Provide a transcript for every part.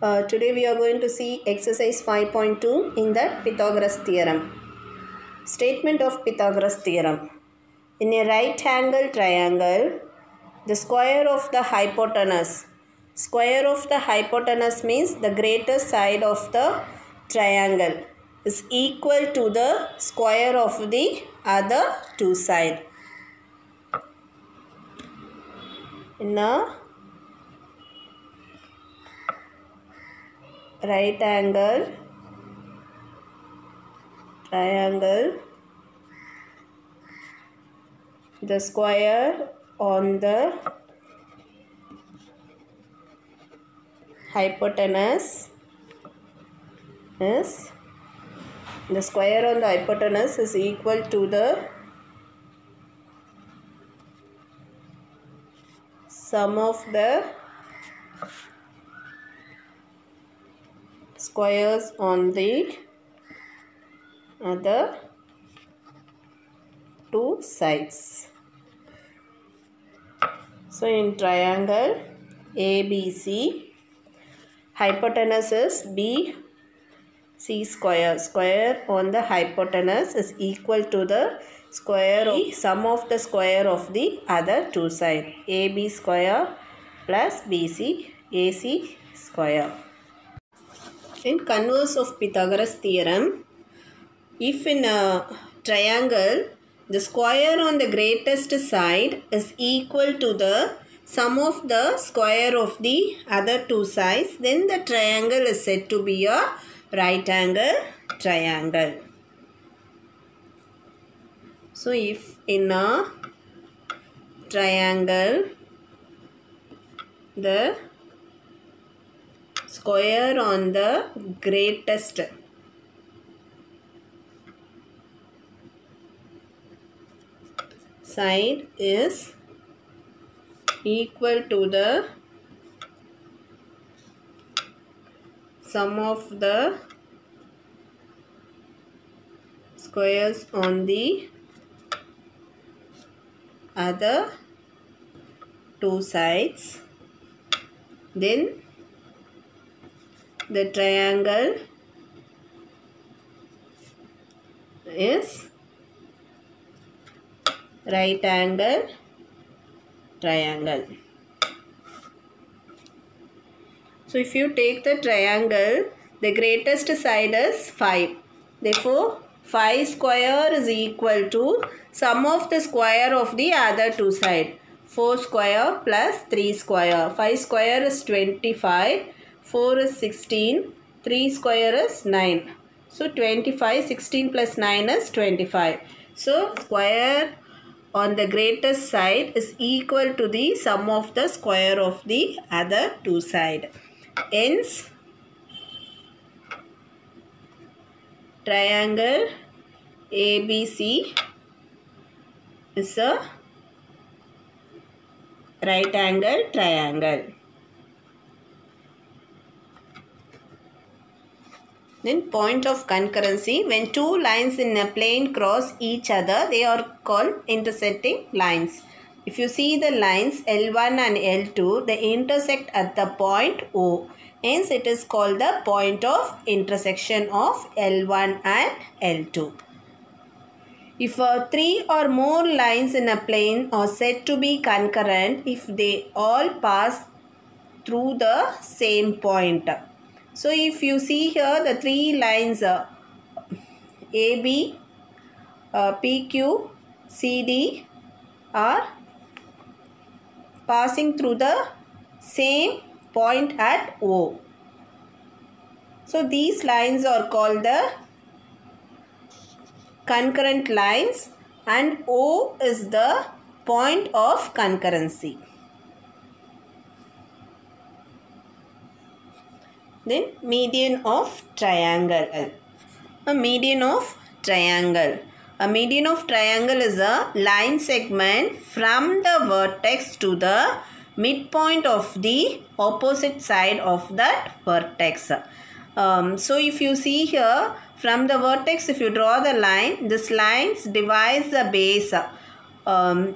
Today we are going to see exercise 5.2 in the Pythagoras theorem. Statement of Pythagoras theorem. In a right angle triangle, the square of the hypotenuse. Square of the hypotenuse means the greater side of the triangle is equal to the square of the other two sides. In a right angle triangle, the square on the hypotenuse is equal to the sum of the squares on the other two sides. So in triangle ABC, hypotenuse is BC square. Square on the hypotenuse is equal to the sum of the square of the other two sides. AB square plus BC AC square. In converse of Pythagoras theorem, if in a triangle the square on the greatest side is equal to the sum of the square of the other two sides, then the triangle is said to be a right angle triangle. So if in a triangle the square on the greatest side is equal to the sum of the squares on the other two sides, then the triangle is right angle triangle. So if you take the triangle, the greatest side is 5. Therefore, 5 square is equal to sum of the square of the other two sides. 4 square plus 3 square. 5 square is 25. 4 is 16. 3 square is 9. So 25, 16 plus 9 is 25. So square on the greatest side is equal to the sum of the square of the other two sides. Hence, triangle ABC is a right angle triangle. Then point of concurrency. When two lines in a plane cross each other, they are called intersecting lines. If you see the lines L1 and L2, they intersect at the point O. Hence, it is called the point of intersection of L1 and L2. If 3 or more lines in a plane are said to be concurrent if they all pass through the same point. So if you see here the three lines AB, PQ, CD are passing through the same point at O. So these lines are called the concurrent lines and O is the point of concurrency. Then median of triangle. A median of triangle. A median of triangle is a line segment from the vertex to the midpoint of the opposite side of that vertex. So if you see here, from the vertex, if you draw the line, this line divides the base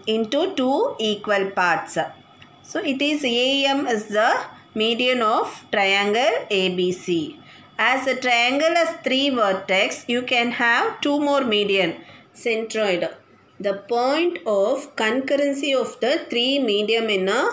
into two equal parts. So it is AM is the median of triangle ABC. As a triangle has 3 vertex, you can have 2 more median. Centroid. The point of concurrency of the 3 medium in a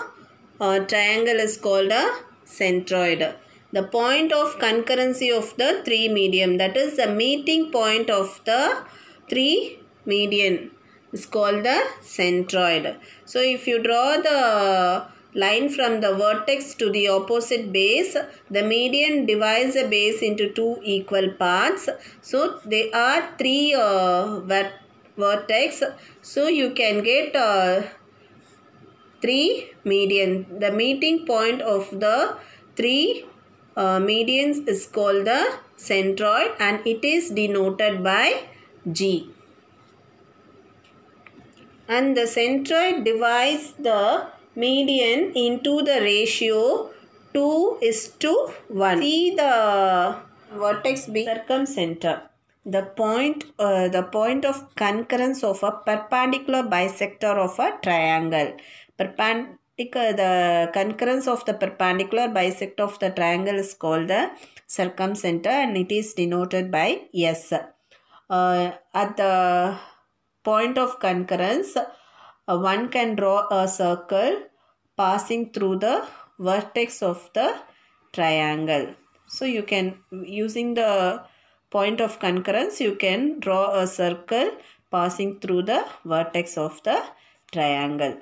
triangle is called a centroid. The point of concurrency of the 3 medium, that is the meeting point of the 3 median, is called the centroid. So if you draw the line from the vertex to the opposite base, the median divides the base into 2 equal parts. So there are 3 vertex. So you can get 3 median. The meeting point of the 3 medians is called the centroid and it is denoted by G. And the centroid divides the median into the ratio 2:1. See the vertex being circumcenter. The point of concurrence of a perpendicular bisector of a triangle. The concurrence of the perpendicular bisector of the triangle is called the circumcenter and it is denoted by S. At the point of concurrence, one can draw a circle passing through the vertex of the triangle. So you can, using the point of concurrence, you can draw a circle passing through the vertex of the triangle.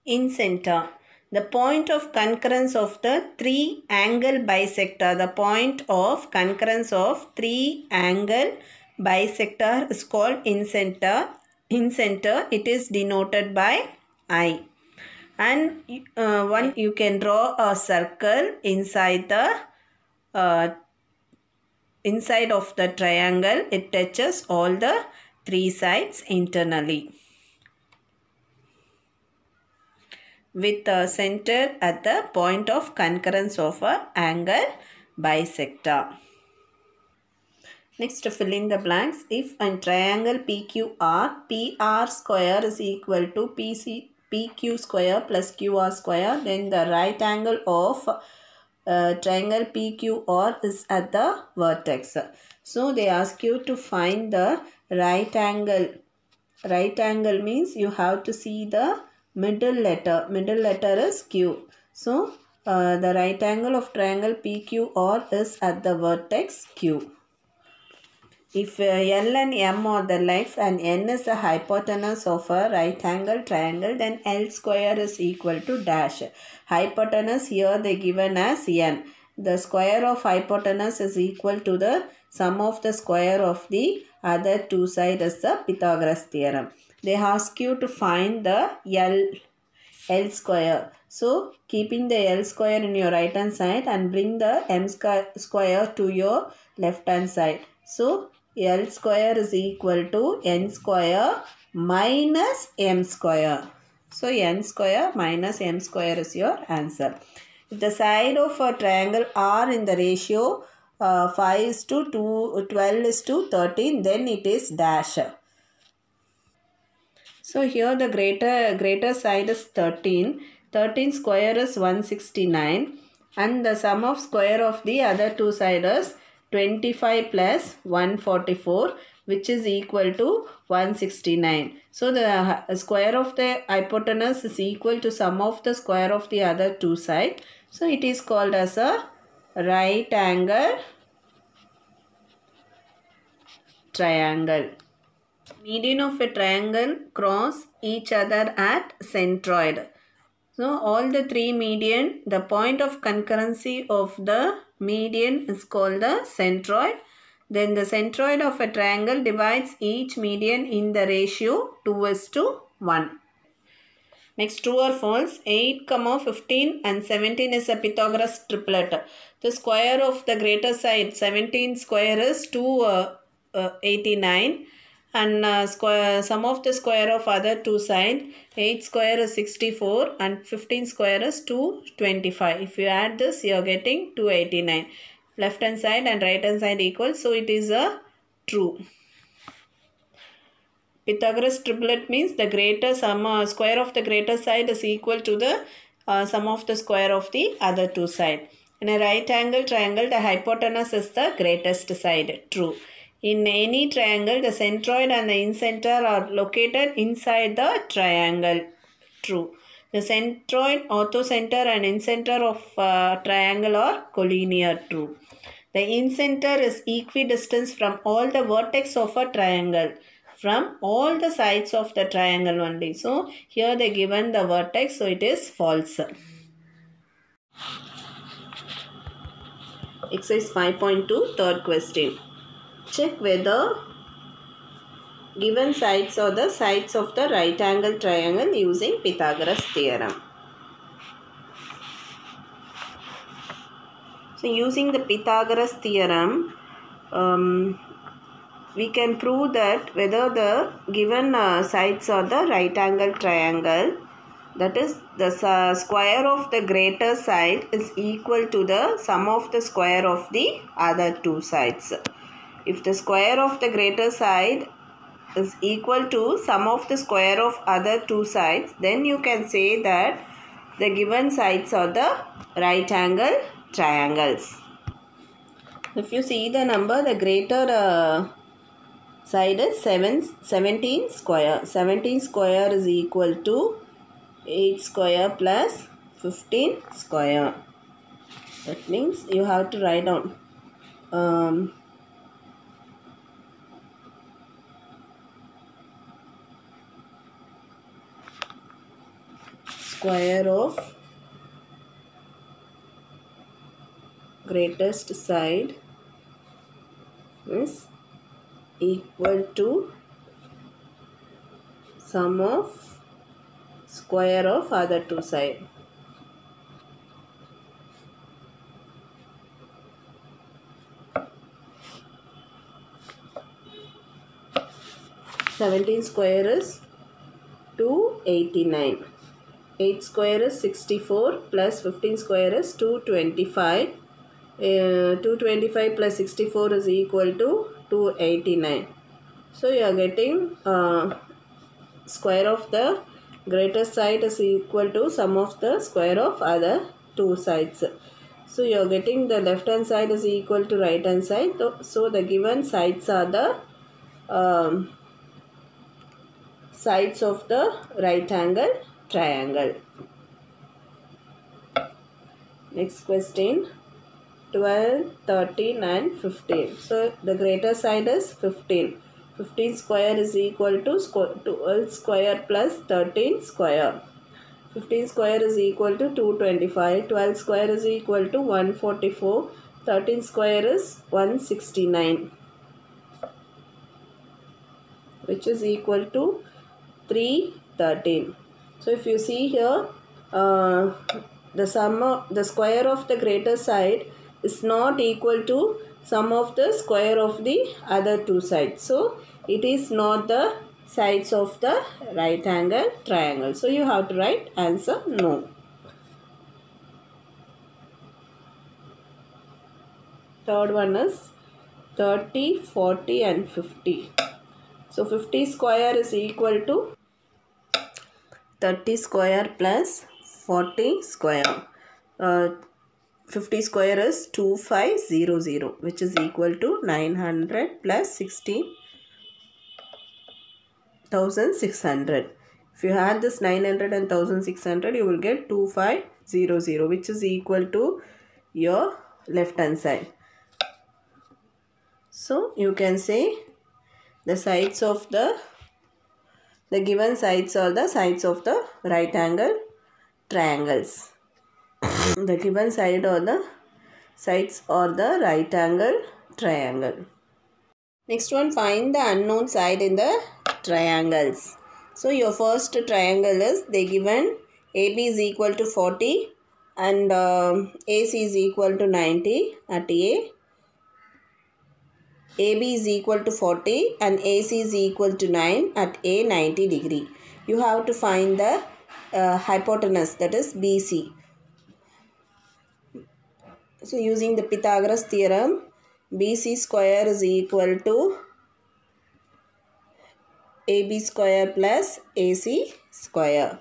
Incenter. The point of concurrence of the 3 angle bisector. The point of concurrence of 3 angle bisector is called incenter. Incenter, it is denoted by I. And you can draw a circle inside the inside of the triangle. It touches all the 3 sides internally, with a center at the point of concurrence of a angle bisector. Next, fill in the blanks. If a triangle PQR, PR square is equal to PQ square plus QR square, then the right angle of triangle PQR is at the vertex. So they ask you to find the right angle. Right angle means you have to see the middle letter. Middle letter is Q. So the right angle of triangle PQR is at the vertex Q. If L and M are the legs and N is the hypotenuse of a right angle triangle, then L square is equal to dash. Hypotenuse here they given as N. The square of hypotenuse is equal to the sum of the square of the other 2 sides as the Pythagoras theorem. They ask you to find the L square. So keeping the L square in your right hand side and bring the M square to your left hand side. So L square is equal to N square minus M square. So N square minus M square is your answer. If the side of a triangle are in the ratio 5:12:13, then it is dash. So here the greater side is 13. 13 square is 169 and the sum of square of the other 2 sides is 25 plus 144, which is equal to 169. So the square of the hypotenuse is equal to sum of the square of the other 2 sides. So it is called as a right angle triangle. Median of a triangle cross each other at centroid. So all the 3 median, the point of concurrency of the median is called the centroid. Then the centroid of a triangle divides each median in the ratio 2:1. Next, true or false? 8, 15 and 17 is a Pythagoras triplet. The square of the greater side, 17 square is 289. And sum of the square of other 2 sides, 8 square is 64 and 15 square is 225. If you add this, you are getting 289. Left hand side and right hand side equal, so it is a true. Pythagoras triplet means the greater square of the greater side is equal to the sum of the square of the other two sides. In a right angle triangle, the hypotenuse is the greatest side. True. In any triangle, the centroid and the incenter are located inside the triangle. True. The centroid, orthocenter and incenter of triangle are collinear. True. The incenter is equidistant from all the vertex of a triangle. From all the sides of the triangle only. So, here they given the vertex, so it is false. Exercise 5.2, third question. Check whether given sides are the sides of the right angle triangle using Pythagoras theorem. So, using the Pythagoras theorem, we can prove that whether the given sides are the right angle triangle, that is the square of the greater side is equal to the sum of the square of the other two sides. If the square of the greater side is equal to sum of the square of other two sides, then you can say that the given sides are the right angle triangles. If you see the number, the greater side is 17 square. 17 square is equal to 8 square plus 15 square. That means you have to write down square of greatest side is equal to sum of square of other two sides. Seventeen square is 289. 8 square is 64 plus 15 square is 225. 225 plus 64 is equal to 289. So you are getting square of the greater side is equal to sum of the square of other two sides. So you are getting the left hand side is equal to right hand side. So the given sides are the sides of the right angle triangle. Next question. 12, 13 and 15. So the greater side is 15. 15 square is equal to 12 square plus 13 square. 15 square is equal to 225. 12 square is equal to 144. 13 square is 169. Which is equal to 313. So if you see here, the square of the greater side is not equal to sum of the square of the other two sides. So it is not the sides of the right angle triangle. So you have to write answer no. Third one is 30, 40 and 50. So 50 square is equal to 30 square plus 40 square. 50 square is 2500, which is equal to 900 plus 16,600. If you add this 900 and 1600, you will get 2500, which is equal to your left hand side. So you can say the sides of the given sides are the sides of the right angle triangles. The given side or the sides are the right angle triangle. Next one, find the unknown side in the triangles. So your first triangle is they given AB is equal to 40 and AC is equal to 90 at A. AB is equal to 40 and AC is equal to 9 at A 90 degree. You have to find the hypotenuse, that is BC. So using the Pythagoras theorem, BC square is equal to AB square plus AC square.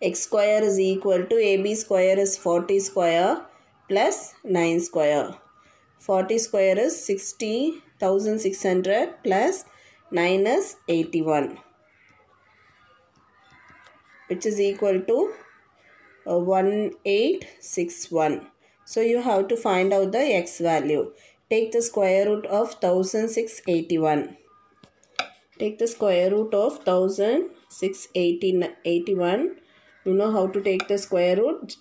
x square is equal to AB square is 40 square plus 9 square. 40 square is 60,600 plus 9 is 81, which is equal to 1861. So you have to find out the x value. Take the square root of 1681. Take the square root of 1681. You know how to take the square root.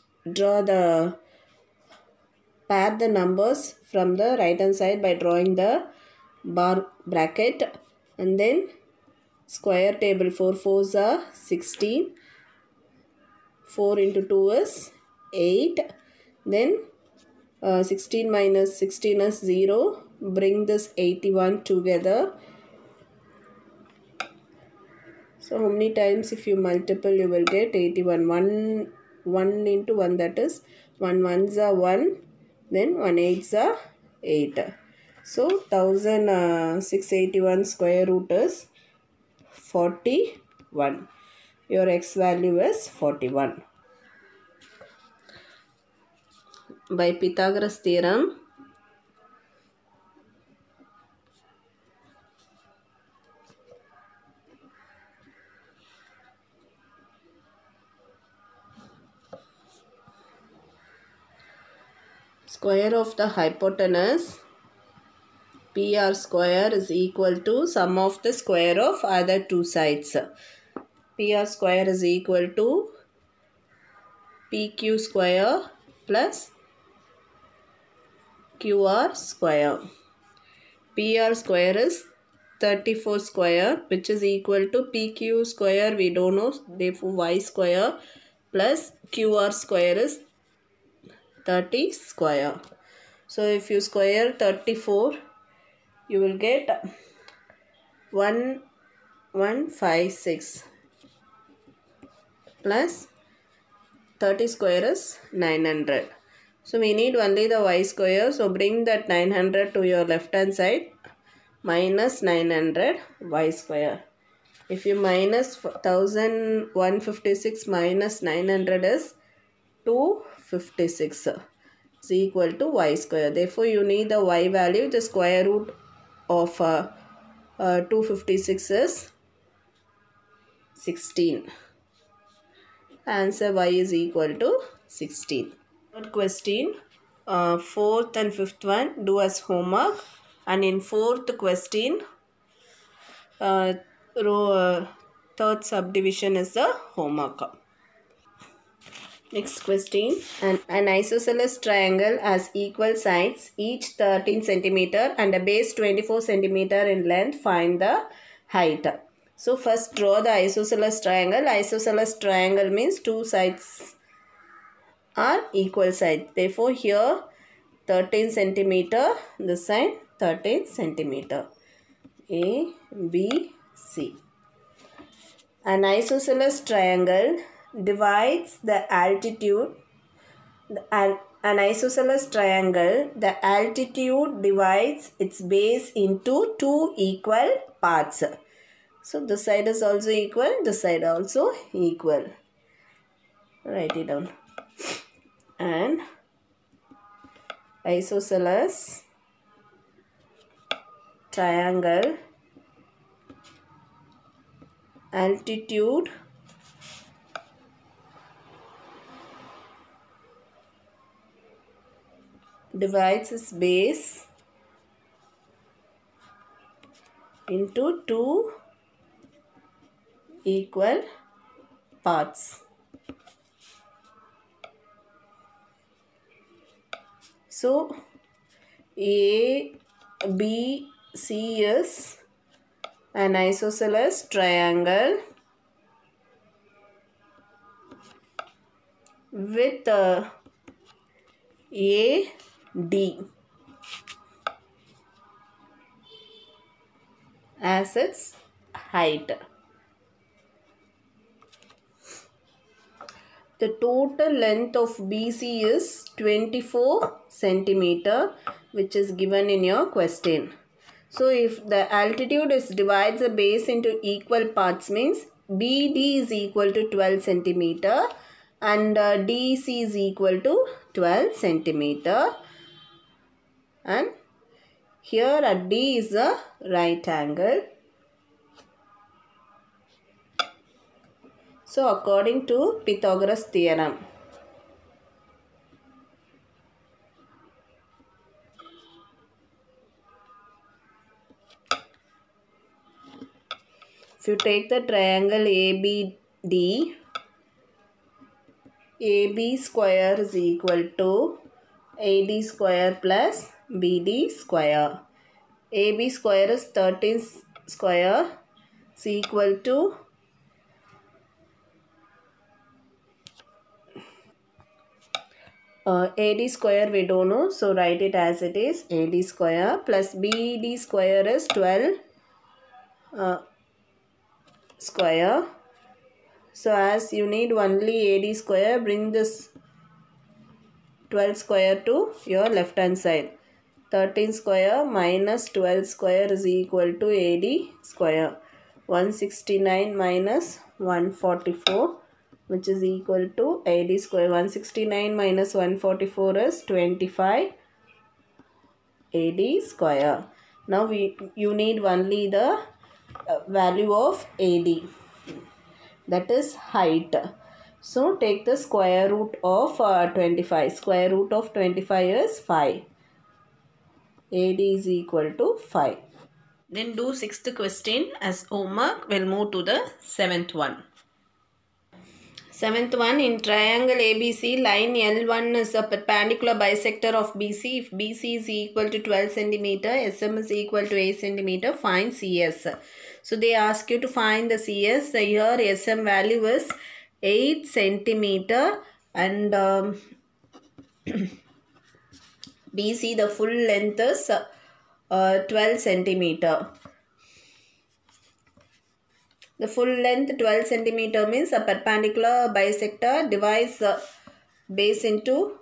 Pair the numbers from the right hand side by drawing the bar bracket, and then square table. 4 4s are 16. 4 into 2 is 8. Then 16 minus 16 is 0. Bring this 81 together. So how many times if you multiple you will get 81. 1 into 1, that is 1 1s are 1. Then 1 8s are 8. So 1681 square root is 41. Your x value is 41. By Pythagoras theorem, square of the hypotenuse PR square is equal to sum of the square of other two sides. PR square is equal to PQ square plus QR square. PR square is 34 square, which is equal to PQ square, we don't know, therefore y square plus QR square is 30 square. So if you square 34, you will get 1156 plus 30 square is 900. So we need only the y square. So bring that 900 to your left hand side. Minus 900 y square. If you minus 1156 minus 900 is 256 is equal to y square. Therefore you need the y value. The square root of 256 is 16. Answer y is equal to 16. Third question, fourth and fifth one do as homework, and in fourth question third subdivision is the homework. Next question, an isosceles triangle has equal sides, each 13 cm and a base 24 cm in length. Find the height. So first draw the isosceles triangle. Isosceles triangle means two sides are equal sides. Therefore here 13 cm, this side 13 cm. A, B, C. An isosceles triangle divides the altitude. An isosceles triangle, the altitude divides its base into two equal parts. So this side is also equal, this side also equal. Write it down. And isosceles triangle altitude divides its base into two equal parts. So A, B, C is an isosceles triangle with A, D as its height. The total length of BC is 24 centimeter, which is given in your question. So if the altitude is divides the base into equal parts means BD is equal to 12 centimeter and DC is equal to 12 centimeter, and here at D is a right angle. So according to Pythagoras theorem, if you take the triangle ABD, AB square is equal to AD square plus BD square. AB square is 13 square is equal to AD square we don't know, so write it as it is. AD square plus BD square is 12 square. So as you need only AD square, bring this 12 square to your left hand side. 13 square minus 12 square is equal to AD square. 169 minus 144, which is equal to AD square. 169 minus 144 is 25 AD square. Now you need only the value of AD, that is height. So take the square root of 25. Square root of 25 is 5. AD is equal to 5. Then do 6th question as homework. We'll move to the 7th one. 7th one, in triangle ABC, line L1 is a perpendicular bisector of BC. If BC is equal to 12 cm, SM is equal to 8 cm, find CS. So they ask you to find the CS. Here SM value is 8 cm and BC, the full length is 12 centimeter. The full length 12 centimeter means a perpendicular bisector divides base into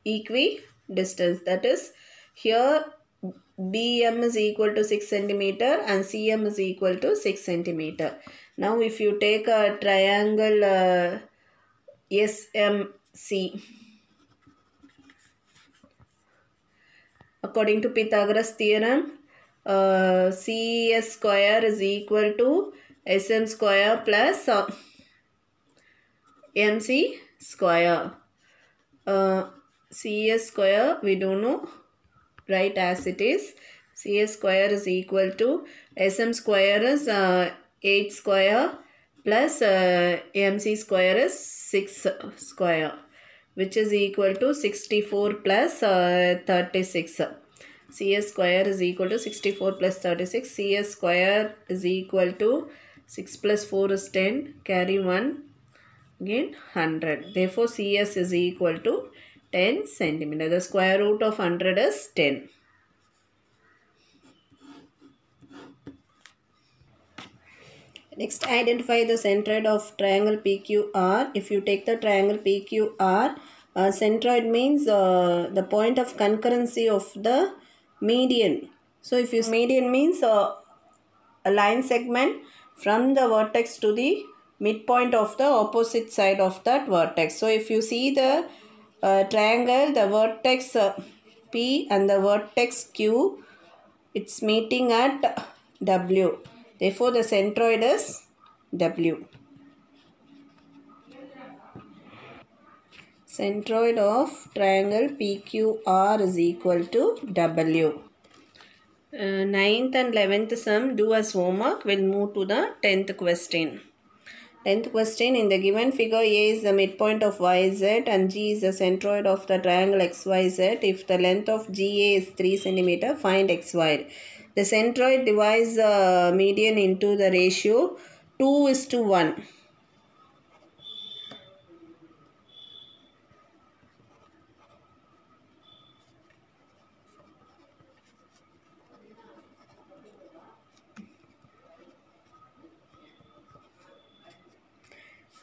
equidistance. That is, here BM is equal to 6 centimeter and CM is equal to 6 centimeter. Now if you take a triangle SMC, according to Pythagoras theorem, CS square is equal to SM square plus MC square. CS square we don't know, write as it is. CS square is equal to SM square is 8 square plus MC square is 6 square, which is equal to 64 plus 36. CS square is equal to 64 plus 36. CS square is equal to 6 plus 4 is 10. Carry 1. Again 100. Therefore CS is equal to 10 centimeter. The square root of 100 is 10. Next, identify the centroid of triangle PQR. If you take the triangle PQR, centroid means the point of concurrency of the median. So if you median means a line segment from the vertex to the midpoint of the opposite side of that vertex. So if you see the triangle, the vertex P and the vertex Q, it's meeting at W. Therefore, the centroid is W. Centroid of triangle PQR is equal to W. 9th and 11th sum do as homework. We'll move to the 10th question. 10th question, in the given figure, A is the midpoint of YZ and G is the centroid of the triangle XYZ. If the length of GA is 3 cm, find XY. The centroid divides the median into the ratio 2:1.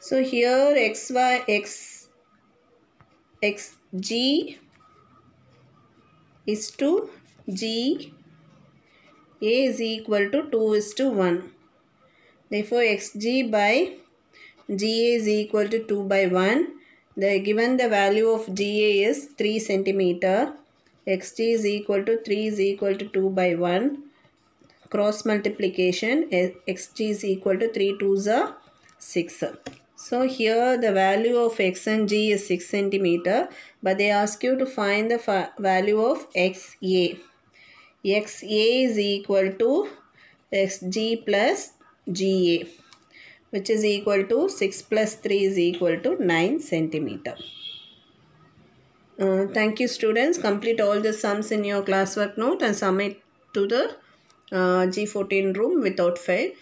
So here XG is to G, A is equal to 2:1. Therefore, xg by GA is equal to 2 by 1. Given the value of GA is 3 centimeter. Xg is equal to 3 is equal to 2 by 1. Cross multiplication, xg is equal to 3 2s are 6. So here the value of x and g is 6 centimeter, but they ask you to find the value of XA. XA is equal to xg plus GA, which is equal to 6 plus 3 is equal to 9 centimeter. Thank you students. Complete all the sums in your classwork note and submit to the G14 room without fail.